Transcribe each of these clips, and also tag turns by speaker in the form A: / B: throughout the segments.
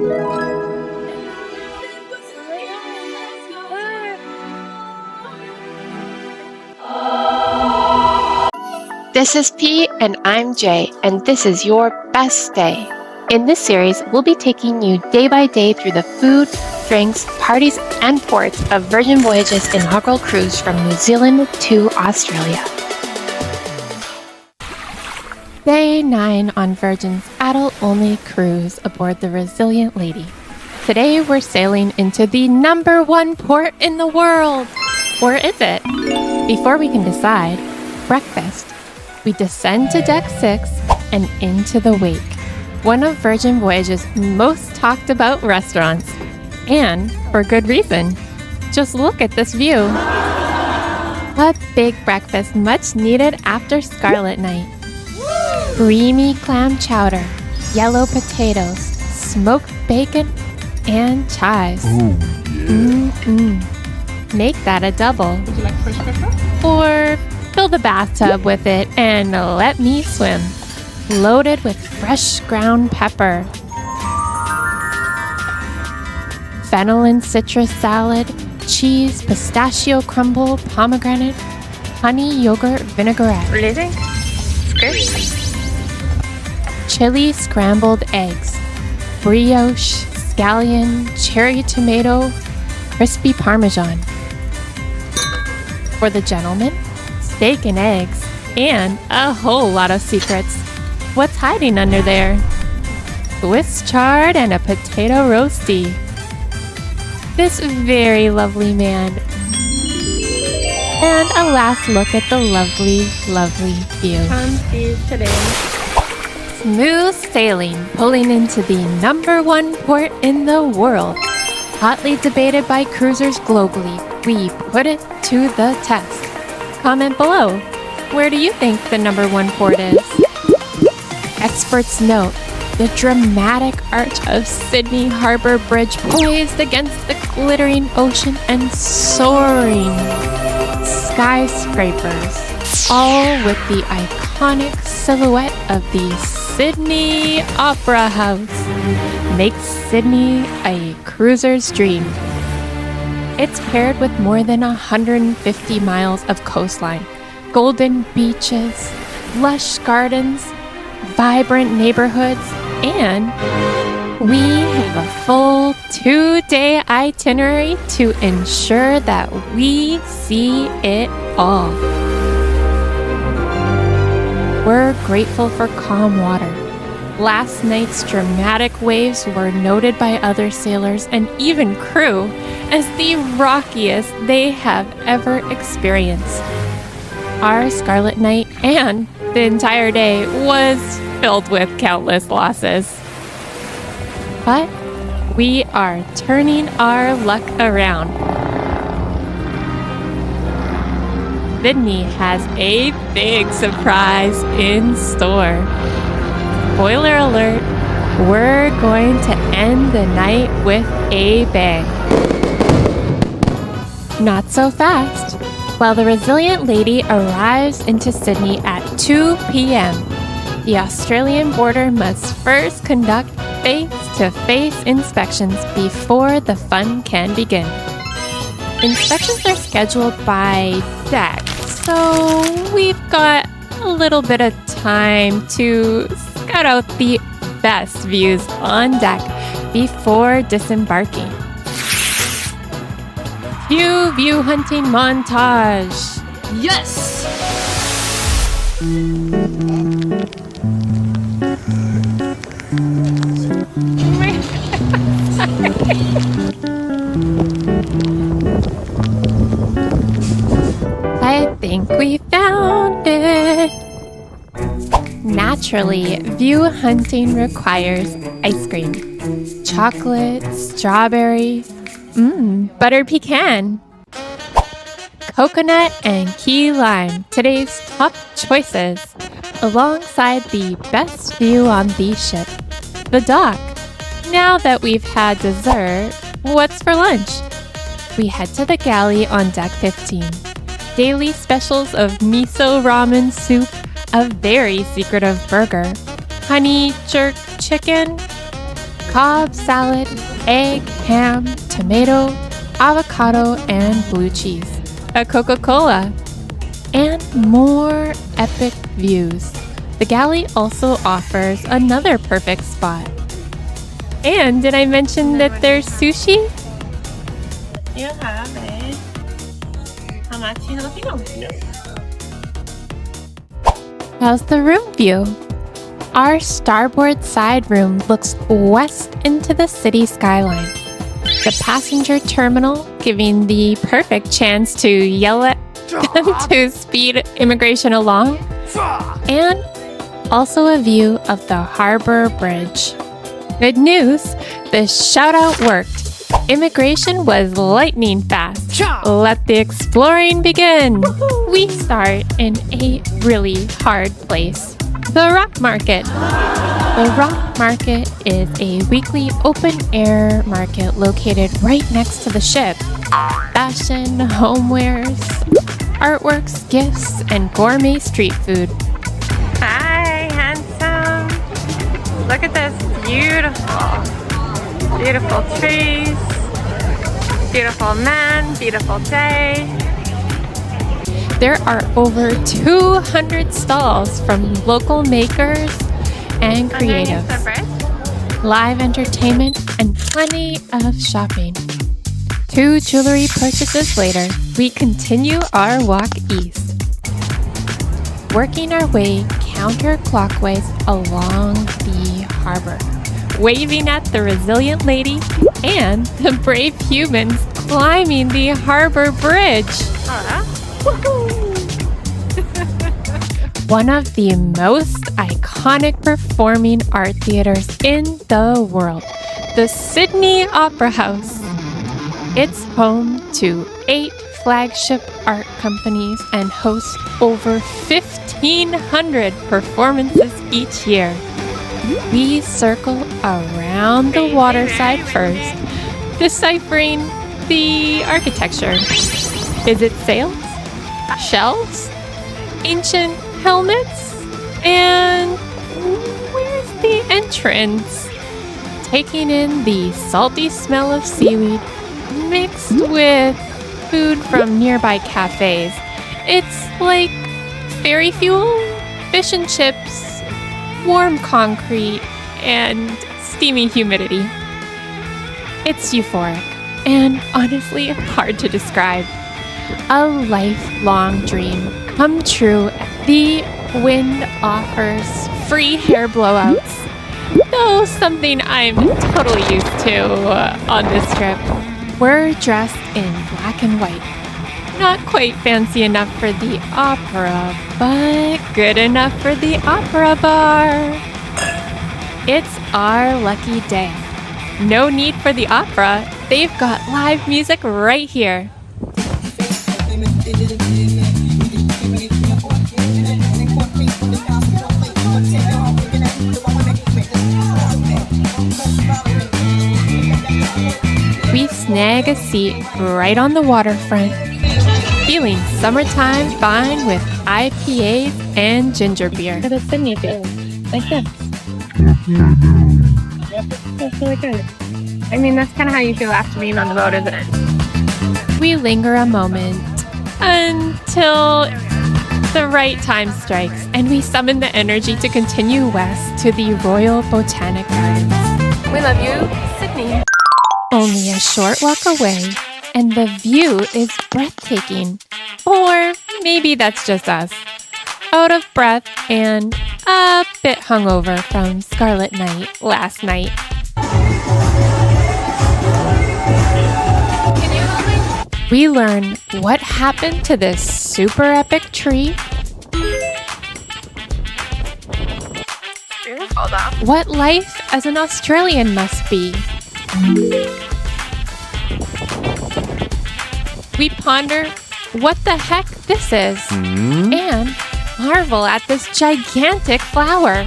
A: This is P and I'm J, and this is your best day. In this series, we'll be taking you day by day through the food, drinks, parties, and ports of Virgin Voyages' inaugural cruise from New Zealand to Australia. Day 9 on Virgin's adult-only cruise aboard the Resilient Lady. Today, we're sailing into the #1 port in the world. Or is it? Before we can decide, breakfast. We descend to Deck 6 and into the Wake, one of Virgin Voyages' most talked about restaurants. And for good reason. Just look at this view. A big breakfast much needed after Scarlet Night. Creamy clam chowder, yellow potatoes, smoked bacon, and chives.
B: Oh, yeah.
A: Make that a double.
C: Would you like fresh pepper?
A: Or fill the bathtub with it and let me swim. Loaded with fresh ground pepper. Fennel and citrus salad, cheese, pistachio crumble, pomegranate, honey yogurt vinaigrette.
C: What do you think? It's good.
A: Chili scrambled eggs, brioche, scallion, cherry tomato, crispy parmesan. For the gentleman, steak and eggs, and a whole lot of secrets. What's hiding under there? Swiss chard and a potato roasty. This very lovely man. And a last look at the lovely, lovely view.
C: Fancy today.
A: Smooth sailing, pulling into the #1 port in the world. Hotly debated by cruisers globally, we put it to the test. Comment below. Where do you think the #1 port is? Experts note the dramatic arch of Sydney Harbour Bridge poised against the glittering ocean and soaring skyscrapers, all with the iconic silhouette of the Sydney Opera House. Makes Sydney a cruiser's dream. It's paired with more than 150 miles of coastline, golden beaches, lush gardens, vibrant neighborhoods, and we have a full 2-day itinerary to ensure that we see it all. We're grateful for calm water. Last night's dramatic waves were noted by other sailors and even crew as the rockiest they have ever experienced. Our Scarlet Night and the entire day was filled with countless losses. But we are turning our luck around. Sydney has a big surprise in store. Spoiler alert, we're going to end the night with a bang. Not so fast. While the Resilient Lady arrives into Sydney at 2 p.m., the Australian border must first conduct face-to-face inspections before the fun can begin. Inspections are scheduled by deck, so we've got a little bit of time to scout out the best views on deck before disembarking. View hunting montage.
C: Yes!
A: I think we found it. Naturally, view hunting requires ice cream. Chocolate, strawberry, butter pecan. Coconut and key lime, today's top choices, alongside the best view on the ship, the dock. Now that we've had dessert, what's for lunch? We head to the galley on deck 15. Daily specials of miso ramen soup, a very secretive burger, honey jerk chicken, Cobb salad, egg, ham, tomato, avocado, and blue cheese. A Coca-Cola. And more epic views. The galley also offers another perfect spot. And did I mention that there's sushi?
C: You have it. Hamachi jalapeno.
A: How's the room view? Our starboard side room looks west into the city skyline. The passenger terminal giving the perfect chance to yell at them to speed immigration along. And also a view of the harbor bridge. Good news, the shout out worked. Immigration was lightning fast. Let the exploring begin. We start in a really hard place. The Rock Market. The Rock Market is a weekly open-air market located right next to the ship. Fashion, homewares, artworks, gifts, and gourmet street food. Hi, handsome. Look at this beautiful trees, beautiful man, beautiful day. There are over 200 stalls from local makers and creatives, live entertainment, and plenty of shopping. 2 jewelry purchases later, we continue our walk east, working our way counterclockwise along the harbor, waving at the resilient lady and the brave humans climbing the harbor bridge. One of the most iconic performing art theaters in the world, the Sydney Opera House. It's home to 8 flagship art companies and hosts over 1,500 performances each year. We circle around the waterside first, deciphering the architecture. Is it sails? Shells? Ancient helmets? And where's the entrance? Taking in the salty smell of seaweed mixed with food from nearby cafes. It's like ferry fuel, fish and chips, warm concrete, and steamy humidity. It's euphoric and honestly hard to describe. A lifelong dream come true. The wind offers free hair blowouts, though something I'm totally used to on this trip. We're dressed in black and white. Not quite fancy enough for the opera, but good enough for the opera bar. It's our lucky day. No need for the opera. They've got live music right here. We snag a seat right on the waterfront, feeling summertime fine with IPAs and ginger beer.
C: How does Sydney feel? Like this. That's really good. I mean, that's kind of how you feel after being on the boat, isn't it?
A: We linger a moment until the right time strikes, and we summon the energy to continue west to the Royal Botanic Gardens. We love you, Sydney. Only a short walk away, and the view is breathtaking. Or maybe that's just us. Out of breath and a bit hungover from Scarlet Night last night. We learn what happened to this super epic tree,
C: Beautiful, though.
A: what life as an Australian must be. We ponder what the heck this is, and marvel at this gigantic flower.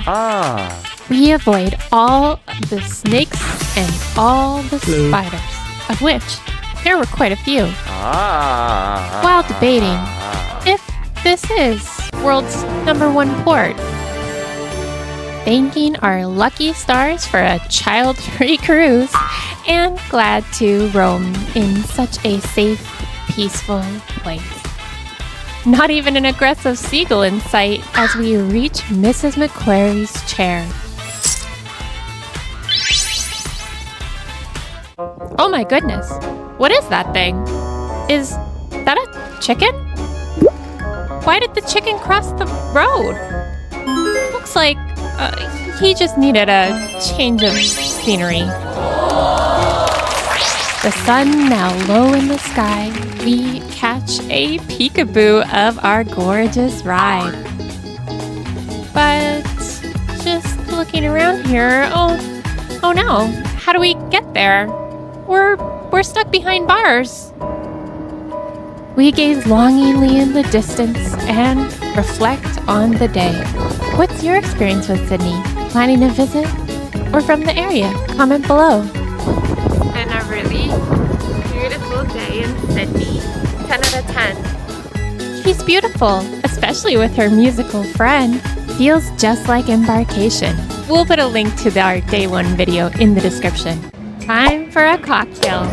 A: We avoid all the snakes and all the spiders, of which there were quite a few, while debating if this is world's #1 port. thanking our lucky stars for a child-free cruise and glad to roam in such a safe, peaceful place. Not even an aggressive seagull in sight as we reach Mrs. Macquarie's chair. Oh my goodness, what is that thing? Is that a chicken? Why did the chicken cross the road? Looks like he just needed a change of scenery. The sun now low in the sky, we catch a peekaboo of our gorgeous ride. But just looking around here, oh no, how do we get there? We're stuck behind bars. We gaze longingly in the distance and reflect on the day. What's your experience with Sydney? Planning a visit? Or from the area? Comment below. And a really beautiful day in Sydney. 10 out of 10. She's beautiful, especially with her musical friend. Feels just like embarkation. We'll put a link to our day 1 video in the description. Time for a cocktail.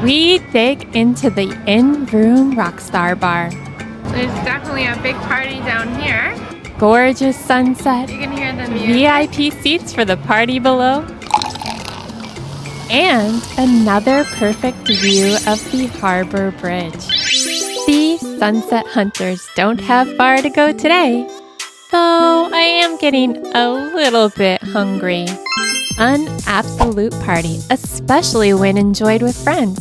A: We dig into the in-room Rockstar bar.
C: There's definitely a big party down here.
A: Gorgeous sunset.
C: You can hear the music.
A: VIP seats for the party below. And another perfect view of the harbor bridge. The sunset hunters don't have far to go today. Though I am getting a little bit hungry. An absolute party, especially when enjoyed with friends.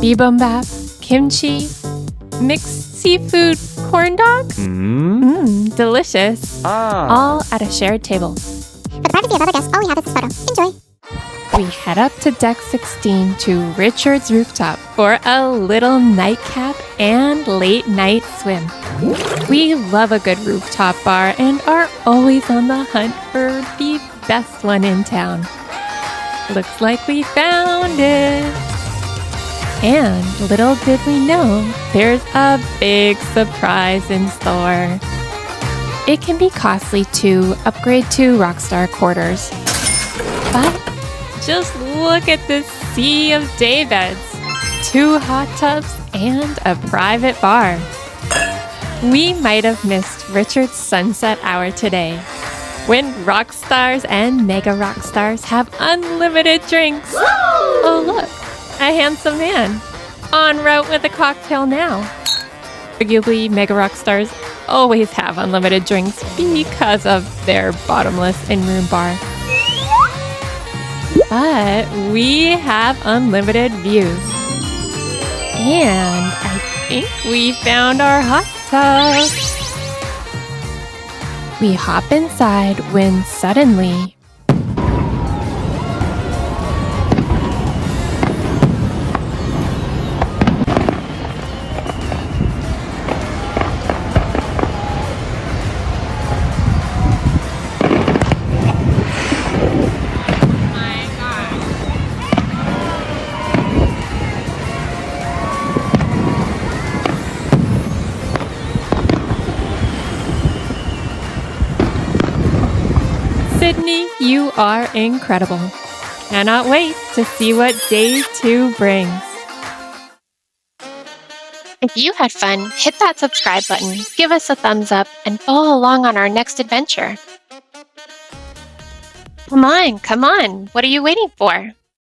A: Bibimbap, kimchi, mixed seafood corn dog? Delicious. All at a shared table.
D: For the privacy of other guests, all we have is this photo. Enjoy.
A: We head up to deck 16 to Richard's Rooftop for a little nightcap and late night swim. We love a good rooftop bar and are always on the hunt for the best one in town. Looks like we found it. And little did we know, there's a big surprise in store. It can be costly to upgrade to Rockstar quarters. But just look at this sea of daybeds, 2 hot tubs, and a private bar. We might have missed Richard's sunset hour today, when rock stars and mega rock stars have unlimited drinks. Oh look, a handsome man, en route with a cocktail now. Arguably, mega rock stars always have unlimited drinks because of their bottomless in-room bar. But we have unlimited views. And I think we found our hot tub. We hop inside when suddenly... Sydney, you are incredible. Cannot wait to see what day 2 brings. If you had fun, hit that subscribe button, give us a thumbs up, and follow along on our next adventure. Come on, what are you waiting for?